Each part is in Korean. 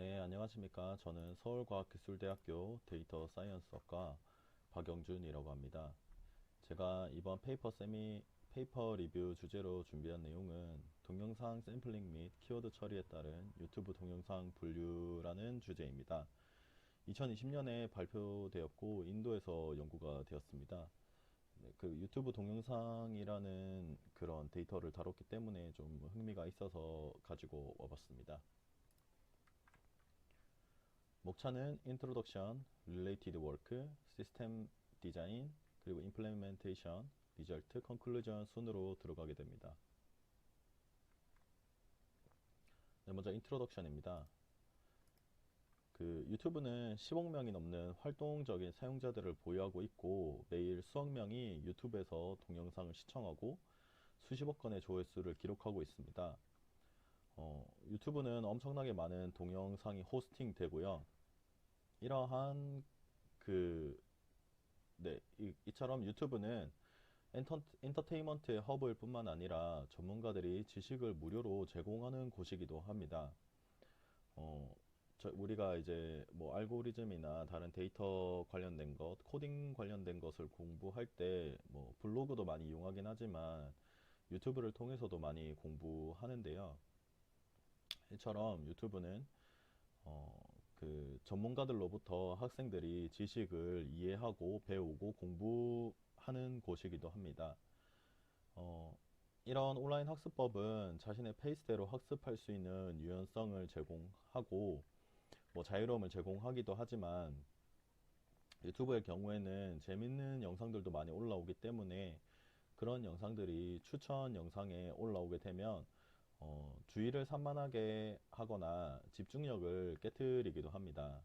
네, 안녕하십니까. 저는 서울과학기술대학교 데이터 사이언스학과 박영준이라고 합니다. 제가 이번 페이퍼 리뷰 주제로 준비한 내용은 동영상 샘플링 및 키워드 처리에 따른 유튜브 동영상 분류라는 주제입니다. 2020년에 발표되었고 인도에서 연구가 되었습니다. 네, 그 유튜브 동영상이라는 그런 데이터를 다뤘기 때문에 좀 흥미가 있어서 가지고 와봤습니다. 목차는 Introduction, Related Work, System Design, 그리고 Implementation, Result, Conclusion 순으로 들어가게 됩니다. 네, 먼저 Introduction입니다. 그 유튜브는 10억 명이 넘는 활동적인 사용자들을 보유하고 있고 매일 수억 명이 유튜브에서 동영상을 시청하고 수십억 건의 조회수를 기록하고 있습니다. 유튜브는 엄청나게 많은 동영상이 호스팅 되고요. 이러한 그 네, 이처럼 유튜브는 엔터테인먼트의 허브일 뿐만 아니라 전문가들이 지식을 무료로 제공하는 곳이기도 합니다. 어, 우리가 이제 뭐 알고리즘이나 다른 데이터 관련된 것, 코딩 관련된 것을 공부할 때 뭐 블로그도 많이 이용하긴 하지만 유튜브를 통해서도 많이 공부하는데요. 이처럼 유튜브는 그 전문가들로부터 학생들이 지식을 이해하고 배우고 공부하는 곳이기도 합니다. 어, 이런 온라인 학습법은 자신의 페이스대로 학습할 수 있는 유연성을 제공하고 뭐 자유로움을 제공하기도 하지만 유튜브의 경우에는 재밌는 영상들도 많이 올라오기 때문에 그런 영상들이 추천 영상에 올라오게 되면 주의를 산만하게 하거나 집중력을 깨뜨리기도 합니다.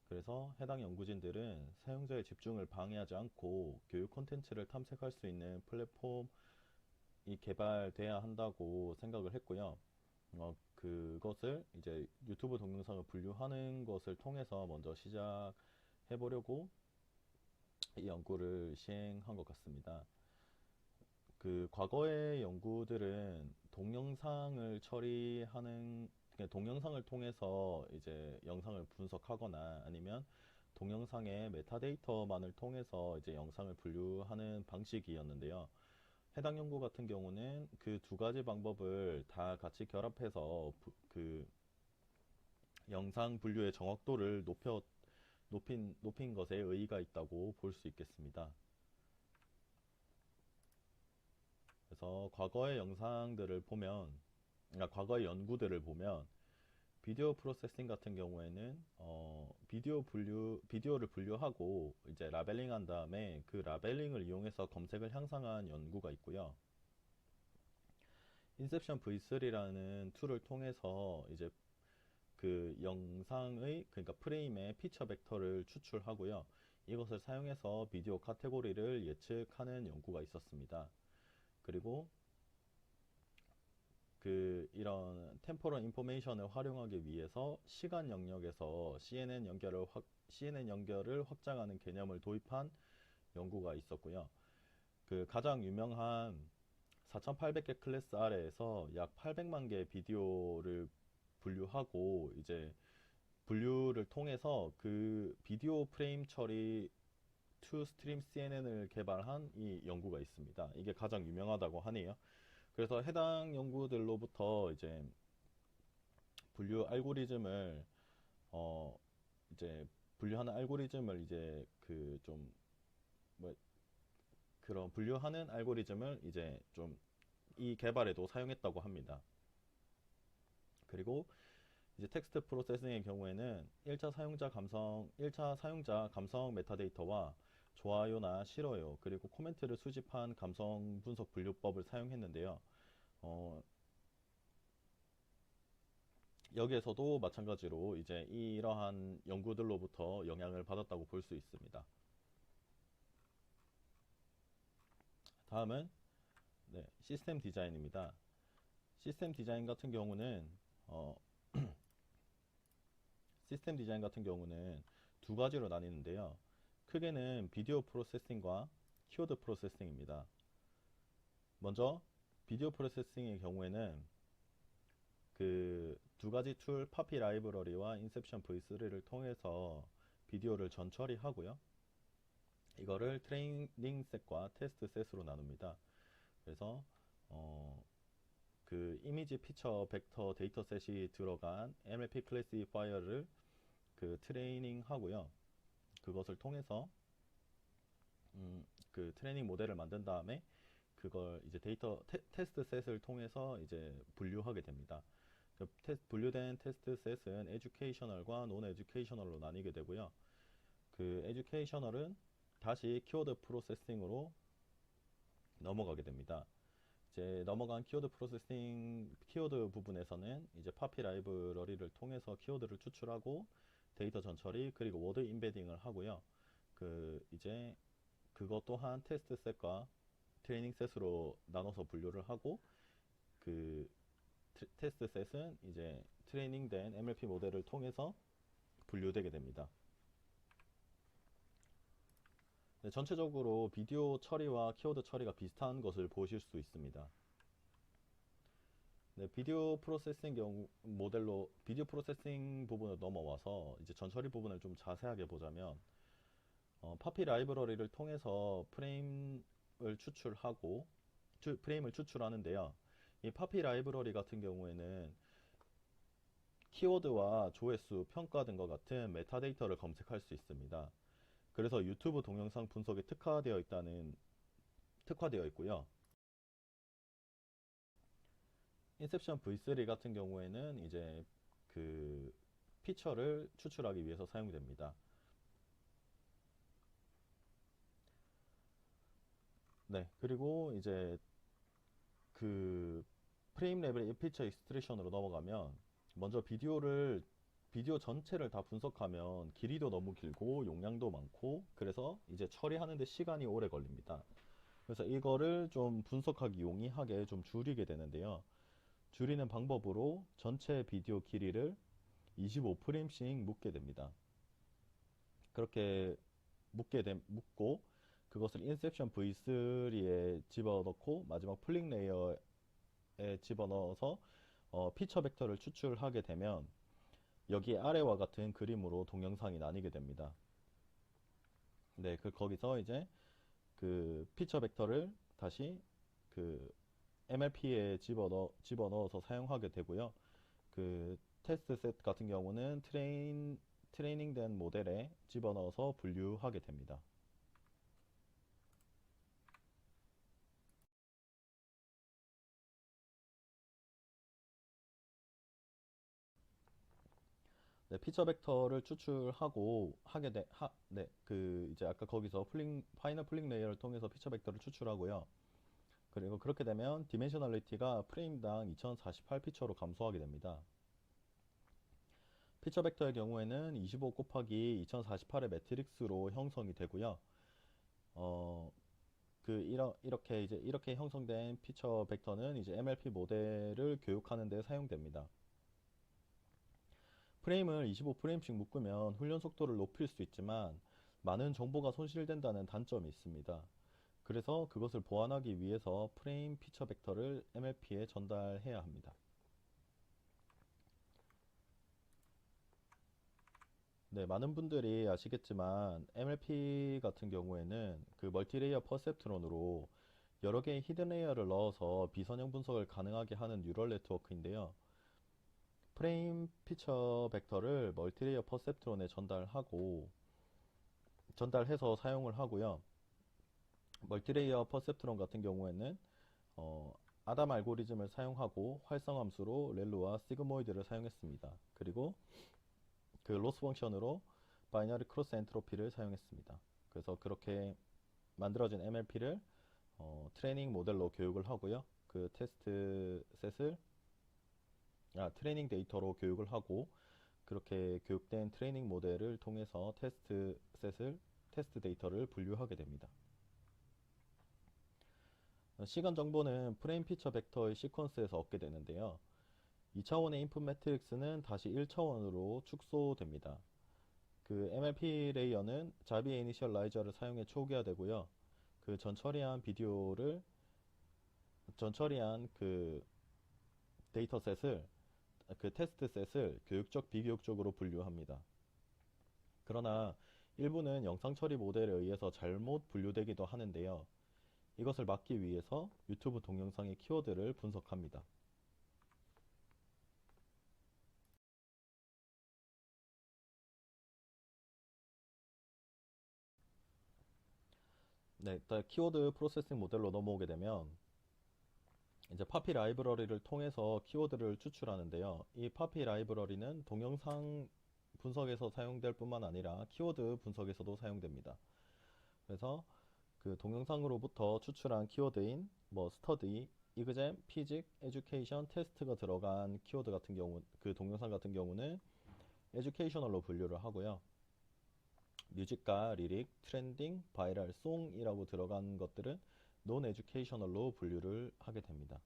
그래서 해당 연구진들은 사용자의 집중을 방해하지 않고 교육 콘텐츠를 탐색할 수 있는 플랫폼이 개발돼야 한다고 생각을 했고요. 그것을 이제 유튜브 동영상을 분류하는 것을 통해서 먼저 시작해 보려고 이 연구를 시행한 것 같습니다. 그 과거의 연구들은 동영상을 처리하는 그러니까 동영상을 통해서 이제 영상을 분석하거나 아니면 동영상의 메타데이터만을 통해서 이제 영상을 분류하는 방식이었는데요. 해당 연구 같은 경우는 그 두 가지 방법을 다 같이 결합해서 그 영상 분류의 정확도를 높인 것에 의의가 있다고 볼 수 있겠습니다. 그래서 과거의 영상들을 보면, 그러니까 과거의 연구들을 보면, 비디오 프로세싱 같은 경우에는, 비디오를 분류하고, 이제 라벨링 한 다음에 그 라벨링을 이용해서 검색을 향상한 연구가 있고요. 인셉션 V3라는 툴을 통해서 이제 그 영상의, 그러니까 프레임의 피처 벡터를 추출하고요. 이것을 사용해서 비디오 카테고리를 예측하는 연구가 있었습니다. 그리고 그 이런 템포럴 인포메이션을 활용하기 위해서 시간 영역에서 CNN 연결을 확장하는 개념을 도입한 연구가 있었고요. 그 가장 유명한 4,800개 클래스 아래에서 약 800만 개의 비디오를 분류하고 이제 분류를 통해서 그 비디오 프레임 처리 투 스트림 CNN을 개발한 이 연구가 있습니다. 이게 가장 유명하다고 하네요. 그래서 해당 연구들로부터 이제 분류 알고리즘을 어 이제 분류하는 알고리즘을 이제 그 좀 뭐 그런 분류하는 알고리즘을 이제 좀 이 개발에도 사용했다고 합니다. 그리고 이제 텍스트 프로세싱의 경우에는 1차 사용자 감성 메타데이터와 좋아요나 싫어요, 그리고 코멘트를 수집한 감성 분석 분류법을 사용했는데요. 어, 여기에서도 마찬가지로 이제 이러한 연구들로부터 영향을 받았다고 볼 수 있습니다. 다음은 네, 시스템 디자인입니다. 시스템 디자인 같은 경우는 어, 시스템 디자인 같은 경우는 두 가지로 나뉘는데요. 크게는 비디오 프로세싱과 키워드 프로세싱입니다. 먼저 비디오 프로세싱의 경우에는 그 두 가지 툴 파피 라이브러리와 인셉션 V3를 통해서 비디오를 전 처리하고요. 이거를 트레이닝 셋과 테스트 셋으로 나눕니다. 그래서 그 이미지 피처 벡터 데이터 셋이 들어간 MLP 클래시파이어를 그 트레이닝 하고요. 그것을 통해서 그 트레이닝 모델을 만든 다음에 그걸 이제 테스트 셋을 통해서 이제 분류하게 됩니다. 그 분류된 테스트 셋은 에듀케이셔널과 논 에듀케이셔널로 나뉘게 되고요. 그 에듀케이셔널은 다시 키워드 프로세싱으로 넘어가게 됩니다. 이제 넘어간 키워드 프로세싱 키워드 부분에서는 이제 파피 라이브러리를 통해서 키워드를 추출하고 데이터 전처리 그리고 워드 임베딩을 하고요. 그 이제 그것 또한 테스트 셋과 트레이닝 셋으로 나눠서 분류를 하고 그 테스트 셋은 이제 트레이닝된 MLP 모델을 통해서 분류되게 됩니다. 네, 전체적으로 비디오 처리와 키워드 처리가 비슷한 것을 보실 수 있습니다. 네, 비디오 프로세싱 모델로 비디오 프로세싱 부분을 넘어와서 이제 전처리 부분을 좀 자세하게 보자면 파피 라이브러리를 통해서 프레임을 추출하는데요. 이 파피 라이브러리 같은 경우에는 키워드와 조회수, 평가 등과 같은 메타데이터를 검색할 수 있습니다. 그래서 유튜브 동영상 분석에 특화되어 있고요. 인셉션 V3 같은 경우에는 이제 그 피처를 추출하기 위해서 사용됩니다. 네, 그리고 이제 그 프레임 레벨 피처 익스트랙션으로 넘어가면 먼저 비디오 전체를 다 분석하면 길이도 너무 길고 용량도 많고 그래서 이제 처리하는데 시간이 오래 걸립니다. 그래서 이거를 좀 분석하기 용이하게 좀 줄이게 되는데요. 줄이는 방법으로 전체 비디오 길이를 25프레임씩 묶게 됩니다. 그렇게 묶고 그것을 인셉션 V3에 집어넣고 마지막 플링 레이어에 집어넣어서 피처 벡터를 추출하게 되면 여기 아래와 같은 그림으로 동영상이 나뉘게 됩니다. 네, 거기서 이제 그 피처 벡터를 다시 그 MLP에 집어넣어서 사용하게 되고요. 그 테스트 셋 같은 경우는 트레이닝된 모델에 집어넣어서 분류하게 됩니다. 네, 피처 벡터를 추출하고 그 이제 아까 거기서 파이널 플링 레이어를 통해서 피처 벡터를 추출하고요. 그리고 그렇게 되면 디멘셔널리티가 프레임당 2048 피처로 감소하게 됩니다. 피처 벡터의 경우에는 25 곱하기 2048의 매트릭스로 형성이 되고요. 이렇게 형성된 피처 벡터는 이제 MLP 모델을 교육하는 데 사용됩니다. 프레임을 25프레임씩 묶으면 훈련 속도를 높일 수 있지만 많은 정보가 손실된다는 단점이 있습니다. 그래서 그것을 보완하기 위해서 프레임 피처 벡터를 MLP에 전달해야 합니다. 네, 많은 분들이 아시겠지만 MLP 같은 경우에는 그 멀티레이어 퍼셉트론으로 여러 개의 히든 레이어를 넣어서 비선형 분석을 가능하게 하는 뉴럴 네트워크인데요. 프레임 피처 벡터를 멀티레이어 퍼셉트론에 전달해서 사용을 하고요. 멀티레이어 퍼셉트론 같은 경우에는 아담 알고리즘을 사용하고 활성함수로 렐루와 시그모이드를 사용했습니다. 그리고 그 로스 펑션으로 바이너리 크로스 엔트로피를 사용했습니다. 그래서 그렇게 만들어진 MLP를 트레이닝 모델로 교육을 하고요. 그 트레이닝 데이터로 교육을 하고 그렇게 교육된 트레이닝 모델을 통해서 테스트 데이터를 분류하게 됩니다. 시간 정보는 프레임 피처 벡터의 시퀀스에서 얻게 되는데요. 2차원의 인풋 매트릭스는 다시 1차원으로 축소됩니다. 그 MLP 레이어는 자비의 이니셜라이저를 사용해 초기화되고요. 그 전처리한 그 데이터셋을 그 테스트 셋을 교육적, 비교육적으로 분류합니다. 그러나 일부는 영상 처리 모델에 의해서 잘못 분류되기도 하는데요. 이것을 막기 위해서 유튜브 동영상의 키워드를 분석합니다. 네, 일단 키워드 프로세싱 모델로 넘어오게 되면 이제 파피 라이브러리를 통해서 키워드를 추출하는데요. 이 파피 라이브러리는 동영상 분석에서 사용될 뿐만 아니라 키워드 분석에서도 사용됩니다. 그래서 그 동영상으로부터 추출한 키워드인 뭐 스터디, 이그잼, 피직, 에듀케이션, 테스트가 들어간 키워드 같은 경우, 그 동영상 같은 경우는 에듀케이셔널로 분류를 하고요. 뮤직과 리릭, 트렌딩, 바이럴, 송이라고 들어간 것들은 논 에듀케이셔널로 분류를 하게 됩니다.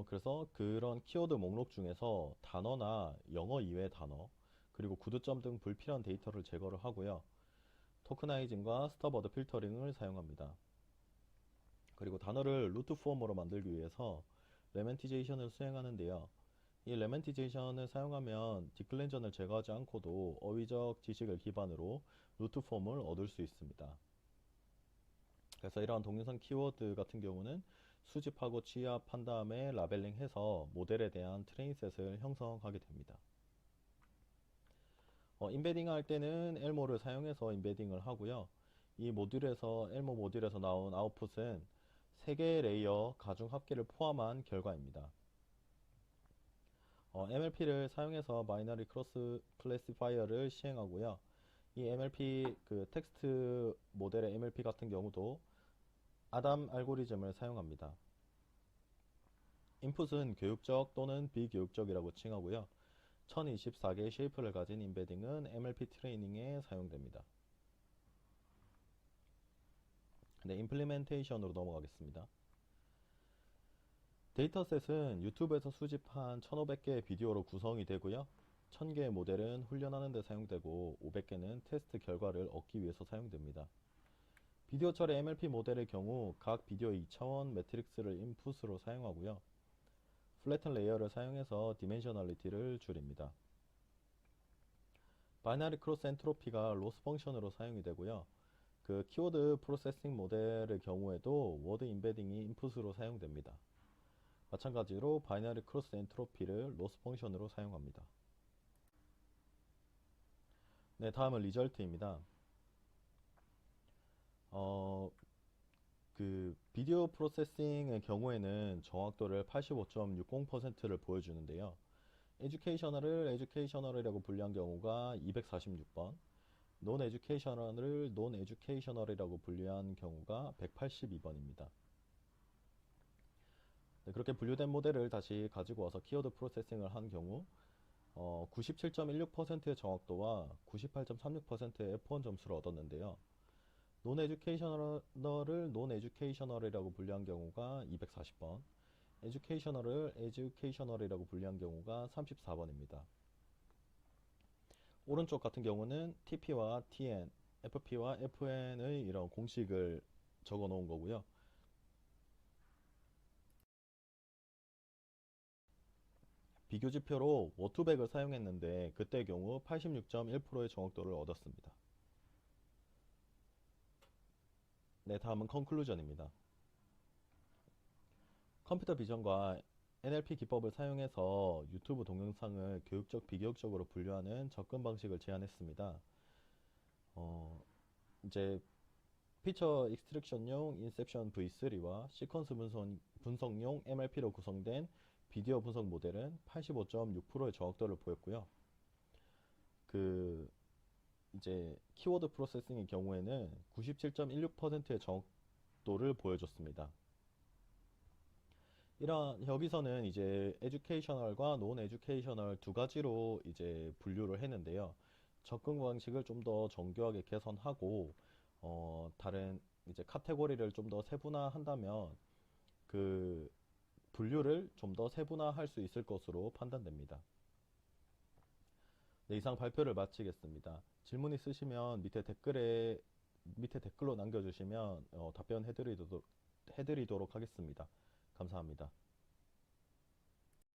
그래서 그런 키워드 목록 중에서 단어나 영어 이외의 단어, 그리고 구두점 등 불필요한 데이터를 제거를 하고요. 토크나이징과 스터버드 필터링을 사용합니다. 그리고 단어를 루트 폼으로 만들기 위해서 레멘티제이션을 수행하는데요. 이 레멘티제이션을 사용하면 디클렌전을 제거하지 않고도 어휘적 지식을 기반으로 루트 폼을 얻을 수 있습니다. 그래서 이러한 동영상 키워드 같은 경우는 수집하고 취합한 다음에 라벨링해서 모델에 대한 트레인셋을 형성하게 됩니다. 인베딩 할 때는 엘모를 사용해서 인베딩을 하고요. 이 모듈에서 엘모 모듈에서 나온 아웃풋은 3개의 레이어 가중 합계를 포함한 결과입니다. MLP를 사용해서 바이너리 크로스 클래시파이어를 시행하고요. 이 MLP 그 텍스트 모델의 MLP 같은 경우도 아담 알고리즘을 사용합니다. 인풋은 교육적 또는 비교육적이라고 칭하고요. 1024개의 쉐이프를 가진 인베딩은 MLP 트레이닝에 사용됩니다. 네, 임플리멘테이션으로 넘어가겠습니다. 데이터셋은 유튜브에서 수집한 1500개의 비디오로 구성이 되고요. 1000개의 모델은 훈련하는 데 사용되고 500개는 테스트 결과를 얻기 위해서 사용됩니다. 비디오 처리 MLP 모델의 경우 각 비디오의 2차원 매트릭스를 인풋으로 사용하고요. 플래튼 레이어를 사용해서 디멘셔널리티를 줄입니다. 바이너리 크로스 엔트로피가 로스 펑션으로 사용이 되고요. 그 키워드 프로세싱 모델의 경우에도 워드 인베딩이 인풋으로 사용됩니다. 마찬가지로 바이너리 크로스 엔트로피를 로스 펑션으로 사용합니다. 네, 다음은 리절트입니다. 그 비디오 프로세싱의 경우에는 정확도를 85.60%를 보여주는데요. 에듀케이셔널이라고 분류한 경우가 246번, 논 에듀케이셔널을 논 에듀케이셔널이라고 분류한 경우가 182번입니다. 네, 그렇게 분류된 모델을 다시 가지고 와서 키워드 프로세싱을 한 경우 97.16%의 정확도와 98.36%의 F1 점수를 얻었는데요. 논 에듀케이셔널을 논 에듀케이셔널이라고 분류한 경우가 240번, 에듀케이셔널을 에듀케이셔널이라고 분류한 경우가 34번입니다. 오른쪽 같은 경우는 TP와 TN, FP와 FN의 이런 공식을 적어 놓은 거고요. 비교 지표로 워투백을 사용했는데 그때의 경우 86.1%의 정확도를 얻었습니다. 네, 다음은 컨클루전입니다. 컴퓨터 비전과 NLP 기법을 사용해서 유튜브 동영상을 교육적, 비교육적으로 분류하는 접근 방식을 제안했습니다. 이제 피처 익스트랙션용 인셉션 V3와 시퀀스 분석용 MLP로 구성된 비디오 분석 모델은 85.6%의 정확도를 보였고요. 그 이제 키워드 프로세싱의 경우에는 97.16%의 정확도를 보여줬습니다. 여기서는 이제 에듀케이셔널과 논 에듀케이셔널 두 가지로 이제 분류를 했는데요. 접근 방식을 좀 더 정교하게 개선하고 다른 이제 카테고리를 좀 더 세분화한다면 그 분류를 좀 더 세분화할 수 있을 것으로 판단됩니다. 네, 이상 발표를 마치겠습니다. 질문 있으시면 밑에 댓글로 남겨주시면 답변해드리도록 해드리도록 하겠습니다. 감사합니다.